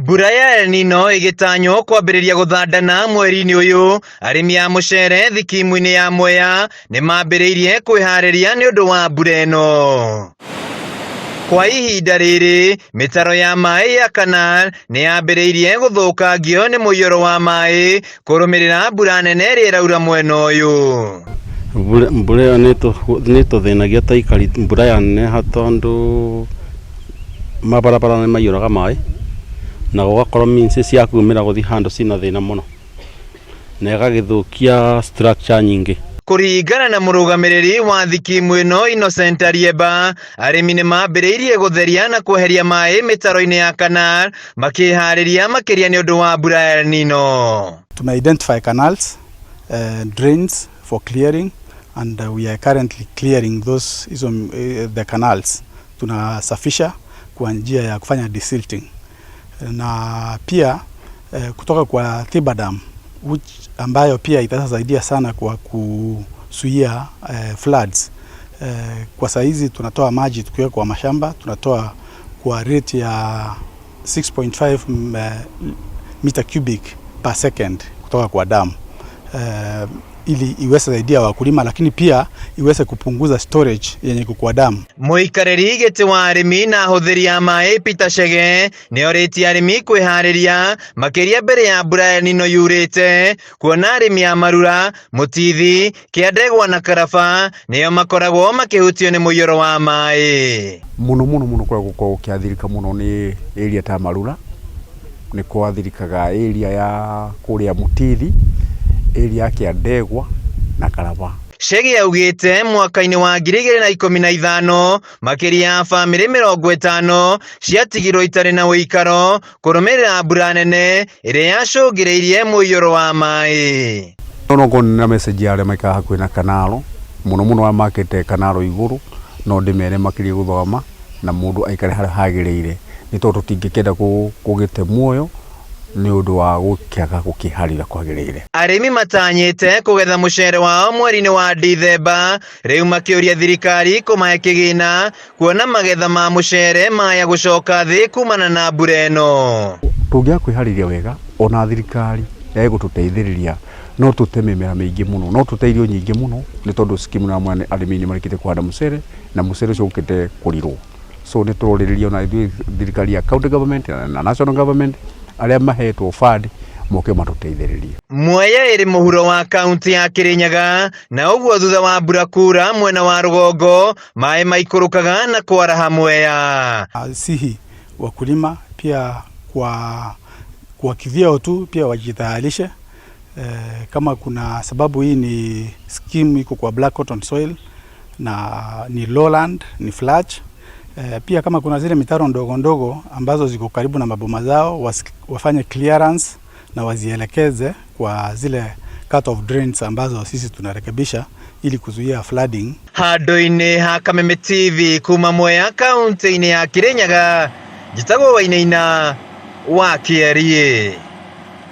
Mbura ya ELNINO igitanywo kwambiriria guthandana mweri-ini uyu, arimi a muceere thikimu-ini ya Mwea nimambiriirie kwihariria ni undu wa mbura ino. Kwa ihinda riri, mitaro ya maai ya CANAL niyambiriirie guthukangio ni MUIYURO wa maai kurumirira mbura nene iri iraura mwena uyu. Mbura ni tuthinagia ta ikari mbura ya neha tondu mabarabara ni maiyuraga maai na gugakorwo means cia kumira guthi handu cina thina muno na igagithukia structure nyingi. Kuringana na murugamiriri wa thikimu ino Innocent ARIEMBA, arimi nimambiriirie gutheria na kweheria maai mitaro-ini ya CANAL makihariria makiria ni undu wa mbura ya ELNINO. To identify canals, drains for clearing, and we are currently clearing those the canals. Tunasafisha kwa njia ya kufanya desilting, na pia kutoka kwa Tiba Dam ambayo pia itasaidia sana kwa kuzuia floods. Kwa saizi tunatoa maji tukiwa kwa mashamba, tunatoa kwa rate ya 6.5 meter cubic per second kutoka kwa dam, ili iweze saidia wakulima, lakini pia iweze kupunguza storage yenye kwa dam. Muikariri giti wa arimi na huthiri ya maai Peter Chege ni oriti arimi kwihariria makiria mbere ya mbura ya ELNINO yurite, kuona arimi ya Marura, Mutithi, Kiandegwa na Karaba niyo makoragwo makihutio ni MUIYURO wa maai. Muno kwa gukiathirika muno ni area ta Marura, ni kwathirikaga area ya kuria Mutithi, area ya Kiandegwa na Karaba. Chege augite mwaka-ini wa 2015 makiria ya family 50 ciatigirwo itari na uikaro kurumirira mbura nene iria yacungiriirie MUIYURO wa maai. Nogo na message ya maika hakuhi na CANAL muno wa market CANAL iguru no ndimere makiria guthoma na mundu aikare hari hagiriire ni tondu tingikenda kugite muoyo ni undu wa gukiaga gukiharira kwagiriire. Arimi matanyite kugetha muceere wao mweri-ini wa Dithemba, riu makiuria thirikari kumahe kigina kuona magetha ma muceere maya gucoka thi kumana na mbura ino. Tungia kwihariria wega ona thirikari gututeithiriria no tute mimera mingi muno, no tute irio nyingi muno ni tondu skimu na mwana arimi ni marikite kuhanda muceere na muceere ucio ukite kurirwo. So ni turoriria na thirikari ya county government na national government aria mahetwo fund moke matuteithiririe. Mwea iri muhuro wa kaunti ya KIRINYAGA, na uguo thutha wa mbura kura mwena wa rugongo maai maikurukaga na kwaraha Mwea. Sihi wakulima pia kwa kivyao tu pia wajitayarishe, kama kuna sababu hii ni scheme iko kwa black cotton soil na ni lowland, ni flat. Pia kama kuna zile mitaro ndogo ndogo ambazo ziko karibu na maboma zao wafanye clearance na wazielekeze kwa zile cut off drains ambazo sisi tunarekebisha ili kuzuia flooding. Handu-ini ha Kameme TV kuma Mwea kaunti-ini ya KIRINYAGA, njitagwo Wainaina wa AKIARIA.